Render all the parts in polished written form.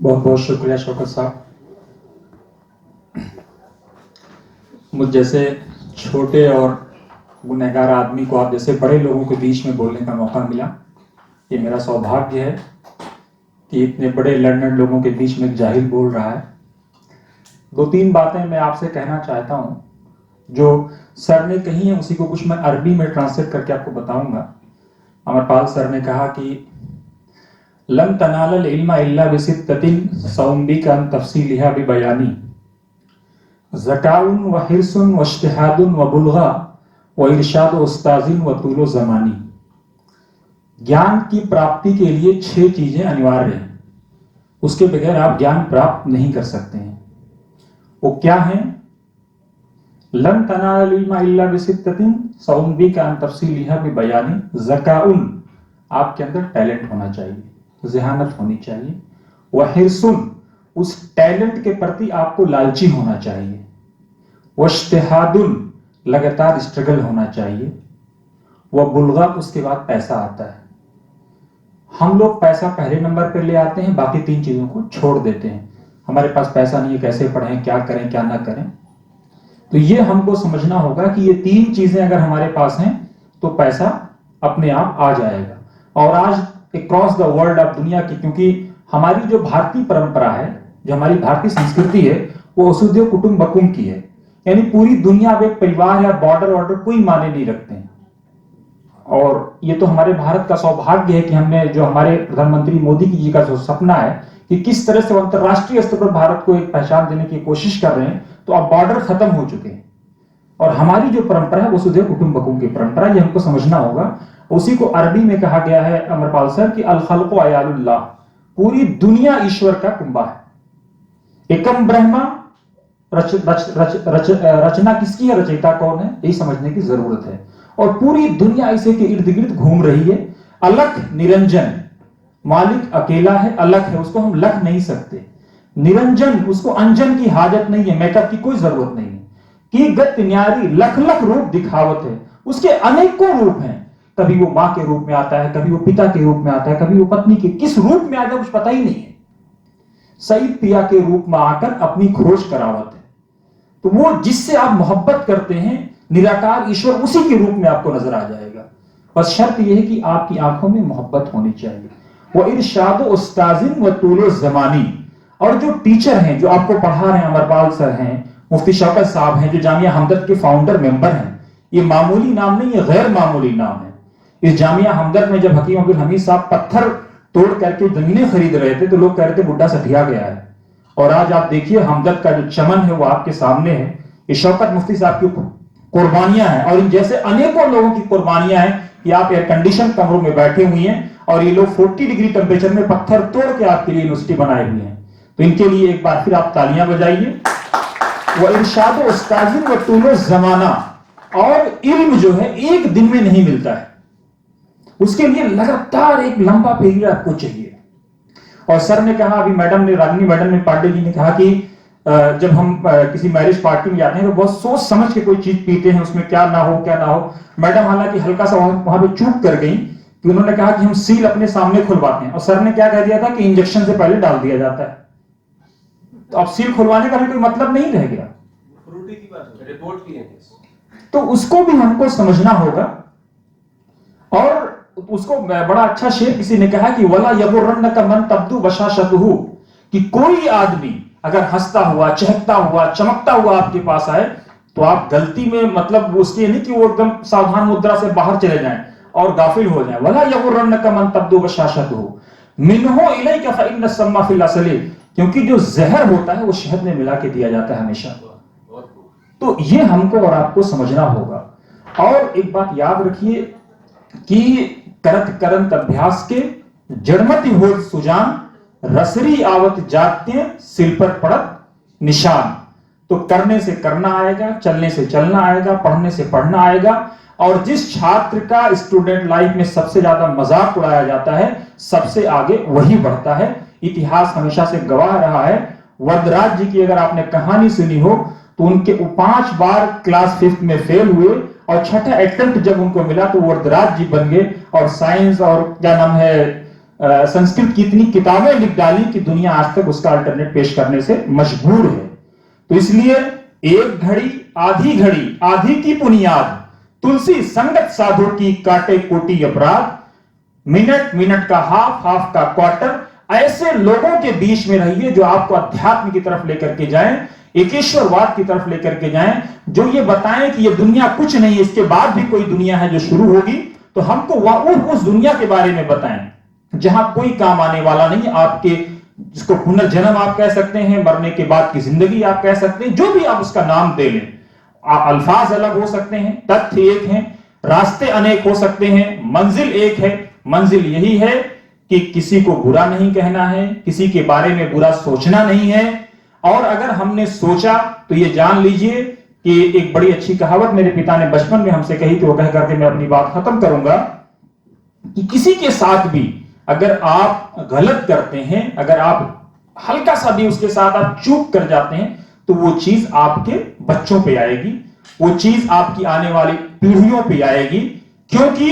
बहुत बहुत शुक्रिया शौकत साहब। मुझ जैसे छोटे और गुनहगार आदमी को आप जैसे बड़े लोगों के बीच में बोलने का मौका मिला, ये मेरा सौभाग्य है कि इतने बड़े लर्नर लोगों के बीच में एक जाहिल बोल रहा है। दो तीन बातें मैं आपसे कहना चाहता हूँ जो सर ने कही है, उसी को कुछ मैं अरबी में ट्रांसलेट करके आपको बताऊंगा। अमरपाल सर ने कहा कि लम तनालल इल्मा इल्ला बिसित्ततिन सौम्बिकन तफसीलिहा बिबयानी ज़काउन व हिर्सुन व इज्तिहादुन व बुलगा व इरशाद उस्ताजिन व तूलो ज़मानी। ज्ञान की प्राप्ति के लिए 6 चीजें अनिवार्य हैं, उसके बगैर आप ज्ञान प्राप्त नहीं कर सकते हैं। वो क्या है? लन तनालल इल्मा इल्ला बिसित्ततिन सौम्बिकन तफसीलिहा बिबयानी। ज़काउन, आपके अंदर टैलेंट होना चाहिए, ज़हानत होनी चाहिए। वह हिर्सुन, उस टैलेंट के प्रति आपको लालची होना चाहिए। वज्तिहादुन, लगातार स्ट्रगल होना चाहिए। वह बुलगा, उसके बाद पैसा आता है। हम लोग पैसा पहले नंबर पर ले आते हैं, बाकी 3 चीजों को छोड़ देते हैं। हमारे पास पैसा नहीं है, कैसे पढ़ें, क्या करें क्या ना करें। तो ये हमको समझना होगा कि ये 3 चीजें अगर हमारे पास हैं तो पैसा अपने आप आ जाएगा। और आज अक्रॉस द वर्ल्ड, अब दुनिया की, क्योंकि हमारी जो भारतीय परंपरा है, जो हमारी भारतीय संस्कृति है, वो वसुधैव कुटुंबकम की है। यानी पूरी दुनिया में एक परिवार या बॉर्डर वॉर्डर कोई माने नहीं रखते हैं। और ये तो हमारे भारत का सौभाग्य है कि हमने, जो हमारे प्रधानमंत्री मोदी जी का जो सपना है कि किस तरह से अंतरराष्ट्रीय स्तर पर भारत को एक पहचान देने की कोशिश कर रहे हैं, तो अब बॉर्डर खत्म हो चुके हैं। और हमारी जो परंपरा है वसुधैव कुटुंबकम की परंपरा, ये हमको समझना होगा। उसी को अरबी में कहा गया है अमरपाल सर कि अल खल्क़ु अयालुल्लाह, पूरी दुनिया ईश्वर का कुंबा है। एकम ब्रह्मा, रचना किसकी है, रचयिता कौन है, यही समझने की जरूरत है। और पूरी दुनिया इसे के इर्द गिर्द घूम रही है। अलख निरंजन, मालिक अकेला है, अलख है, उसको हम लख नहीं सकते। निरंजन, उसको अंजन की हाजत नहीं है, मेकअप की कोई जरूरत नहीं है। कि गत न्यारी, लख लख रूप दिखावत है, उसके अनेकों रूप हैं। कभी वो मां के रूप में आता है, कभी वो पिता के रूप में आता है, कभी वो पत्नी के, किस रूप में आता है कुछ पता ही नहीं है। सईद पिया के रूप में आकर अपनी खोज करावत है। तो वो जिससे आप मोहब्बत करते हैं, निराकार ईश्वर, उसी के रूप में आपको नजर आ जाएगा। बस शर्त यह है कि आपकी आंखों में मोहब्बत होनी चाहिए। वो इरशाद उस्ताजिन व तूलो ज़मानी, और जो टीचर हैं, जो आपको पढ़ा रहे हैं, अमरपाल सर हैं, मुफ्ती शौकत साहब हैं, जो जामिया हमदर्द के फाउंडर मेंबर हैं, ये मामूली नाम नहीं, ये गैर मामूली नाम है। इस जामिया हमदर्द में जब हकीम अब्दुल हमीद साहब पत्थर तोड़ करके जमीनें खरीद रहे थे, तो लोग कह रहे थे बुड्ढा सठिया गया है। और आज आप देखिए हमदर्द का जो चमन है वो आपके सामने है। ये शौकत मुफ्ती साहब की कुर्बानियां हैं, और इन जैसे अनेकों लोगों की कुर्बानियां हैं कि आप एयर कंडीशन कमरों में बैठे हुए हैं और ये लोग 40 डिग्री टेम्परेचर में पत्थर तोड़ के आपके लिए यूनिवर्सिटी बनाए हुए हैं। तो इनके लिए एक बार फिर आप तालियां बजाइए। वह इरशाद उस्ताजिन व तूलो ज़माना, और इल्म जो है एक दिन में नहीं मिलता है, उसके लिए लगातार एक लंबा पीरियड आपको चाहिए। और सर ने कहा, अभी मैडम ने, रागिनी मैडम ने, पांडे जी ने कहा कि जब हम किसी मैरिज पार्टी में जाते हैं तो बहुत सोच समझ के कोई चीज पीते हैं, उसमें क्या ना हो क्या ना हो। मैडम हालांकि हल्का सा वहां पे चूक कर गई कि उन्होंने कहा कि हम सील अपने सामने खुलवाते हैं, और सर ने क्या कह दिया था कि इंजेक्शन से पहले डाल दिया जाता है। तो अब सील खुलवाने का भी कोई मतलब नहीं रह गया। रिपोर्ट की है, तो उसको भी हमको समझना होगा। और उसको बड़ा अच्छा शेर किसी ने कहा कि वला यगुर्रन्नका मन तब्दु बशाशतुहु, कि कोई आदमी अगर हंसता हुआ, चहकता हुआ, चमकता हुआ आपके पास आए तो आप गलती में, मतलब उसकी नहीं कि वो एकदम सावधान मुद्रा से बाहर चले जाएं और गाफिल हो जाएं। वला यगुर्रन्नका मन तब्दु बशाशतुहु मिन्हु इलैका फइन्न सम्मा फिल असली, क्योंकि जो जहर होता है वो शहद में मिला के दिया जाता है हमेशा। तो ये हमको और आपको समझना होगा। और एक बात याद रखिए कि करत करंत अभ्यास के जड़मति होत सुजान, रसरी आवत जाते सिल पर पड़त निशान। तो करने से करना आएगा, चलने से चलना आएगा, पढ़ने से पढ़ना आएगा। और जिस छात्र का स्टूडेंट लाइफ में सबसे ज्यादा मजाक उड़ाया जाता है, सबसे आगे वही बढ़ता है। इतिहास हमेशा से गवाह रहा है। वरदराज जी की अगर आपने कहानी सुनी हो तो उनके 5 बार क्लास 5th में फेल हुए, और छठा अटेम्प्ट जब उनको मिला तो वरदराज जी बन गए। और साइंस और क्या नाम है, संस्कृत की इतनी किताबें लिख डाली कि दुनिया आज तक उसका अल्टरनेट पेश करने से मजबूर है। तो इसलिए एक घड़ी आधी की बुनियाद, तुलसी संगत साधु की काटे कोटि अपराध, मिनट का हाफ का क्वार्टर, ऐसे लोगों के बीच में रहिए जो आपको अध्यात्म की तरफ लेकर के जाएं, एकेश्वरवाद की तरफ लेकर के जाएं, जो ये बताएं कि ये दुनिया कुछ नहीं है, इसके बाद भी कोई दुनिया है जो शुरू होगी। तो हमको उस दुनिया के बारे में बताएं जहां कोई काम आने वाला नहीं, आपके जिसको पुनर्जन्म आप कह सकते हैं, मरने के बाद की जिंदगी आप कह सकते हैं, जो भी आप उसका नाम दे लें। अल्फाज अलग हो सकते हैं, तथ्य एक हैं, रास्ते अनेक हो सकते हैं, मंजिल एक है। मंजिल यही है कि किसी को बुरा नहीं कहना है, किसी के बारे में बुरा सोचना नहीं है। और अगर हमने सोचा तो ये जान लीजिए कि एक बड़ी अच्छी कहावत मेरे पिता ने बचपन में हमसे कही थी, वो कह करके मैं अपनी बात खत्म करूंगा, कि किसी के साथ भी अगर आप गलत करते हैं, अगर आप हल्का सा भी उसके साथ आप चूक कर जाते हैं, तो वो चीज आपके बच्चों पे आएगी, वो चीज आपकी आने वाली पीढ़ियों पे आएगी। क्योंकि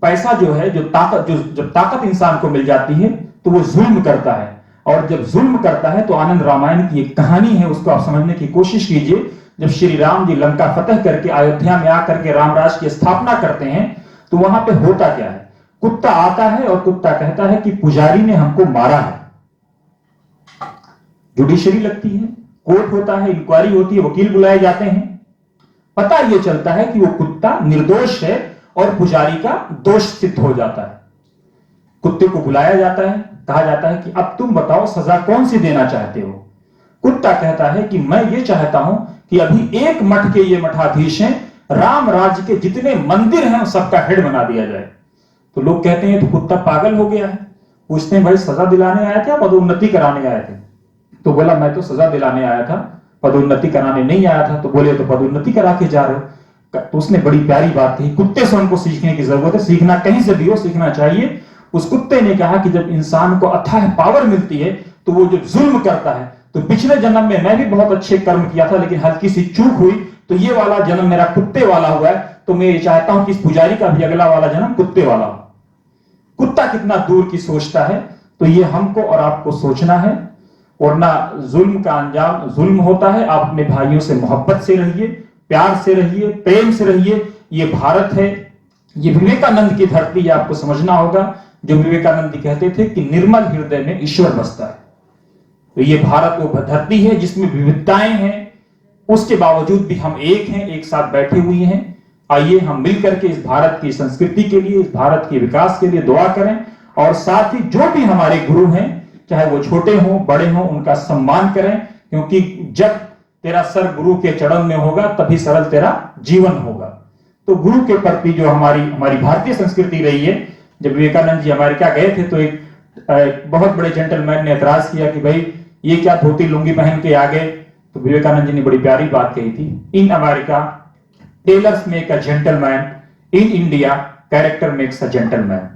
पैसा जो है, जब ताकत इंसान को मिल जाती है तो वो जुल्म करता है, और जब जुल्म करता है तो आनंद रामायण की एक कहानी है, उसको आप समझने की कोशिश कीजिए। जब श्री राम जी लंका फतह करके अयोध्या में आकर के रामराज की स्थापना करते हैं, तो वहां पे होता क्या है, कुत्ता आता है और कुत्ता कहता है कि पुजारी ने हमको मारा है। जुडिशरी लगती है, कोर्ट होता है, इंक्वायरी होती है, वकील बुलाए जाते हैं, पता यह चलता है कि वो कुत्ता निर्दोष है और पुजारी का दोष सिद्ध हो जाता है। कुत्ते को बुलाया जाता है, कहा जाता है कि अब तुम बताओ सजा कौन सी देना चाहते हो। कुत्ता कहता है कि मैं ये चाहता हूं कि अभी एक मठ के ये मठाधीश हैं, राम राज्य के जितने मंदिर हैं सबका हेड बना दिया जाए। तो लोग कहते हैं तो कुत्ता पागल हो गया है, उसने भाई सजा दिलाने आया था, पदोन्नति कराने आए थे। तो बोला मैं तो सजा दिलाने आया था, पदोन्नति कराने नहीं आया था। तो बोले तो पदोन्नति करा के जा रहे हो। तो उसने बड़ी प्यारी बात कही, कुत्ते से उनको सीखने की जरूरत है, सीखना कहीं से भी हो, सीखना चाहिए। उस कुत्ते ने कहा कि जब इंसान को अथाह पावर मिलती है तो वो जब जुल्म करता है, तो पिछले जन्म में मैं भी बहुत अच्छे कर्म किया था, लेकिन हल्की सी चूक हुई, तो ये वाला जन्म मेरा कुत्ते वाला हुआ है, तो मैं ये चाहता हूं कि इस पुजारी का भी अगला वाला जन्म कुत्ते वाला हो। कुत्ता कितना दूर की सोचता है, तो ये हमको और आपको सोचना है। वरना जुल्म का अंजाम जुल्म होता है। आप अपने भाइयों से मोहब्बत से रहिए, प्यार से रहिए, प्रेम से रहिए। ये भारत है, ये विवेकानंद की धरती है, आपको समझना होगा। जो विवेकानंद जी कहते थे कि निर्मल हृदय में ईश्वर बसता है। तो ये भारत वो धरती है जिसमें विविधताएं हैं, उसके बावजूद भी हम एक हैं, एक साथ बैठे हुए हैं। आइए हम मिलकर के इस भारत की संस्कृति के लिए, इस भारत के विकास के लिए दुआ करें, और साथ ही जो भी हमारे गुरु हैं, चाहे वो छोटे हों बड़े हों, उनका सम्मान करें। क्योंकि जब तेरा सर गुरु के चरण में होगा तभी सरल तेरा जीवन होगा। तो गुरु के प्रति जो हमारी भारतीय संस्कृति रही है, जब विवेकानंद जी अमेरिका गए थे तो एक बहुत बड़े जेंटलमैन ने एतराज किया कि भाई ये क्या धोती लुंगी पहन के आ गए। तो विवेकानंद जी ने बड़ी प्यारी बात कही थी, in America tailors make a gentleman, in India character makes a gentleman.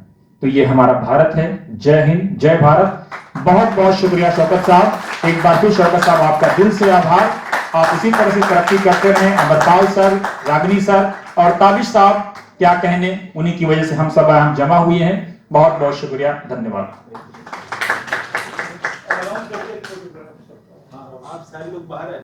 तो ये हमारा भारत है। जय हिंद, जय भारत। बहुत बहुत शुक्रिया शौकत साहब, एक बार फिर शौकत साहब आपका दिल से आभार। आप इसी तरह से तरक्की करते रहें। अमरपाल सर, रागिनी सर और ताबिश साहब, क्या कहने, उन्हीं की वजह से हम सब यहाँ जमा हुए हैं। बहुत बहुत शुक्रिया, धन्यवाद। आप सारे लोग बाहर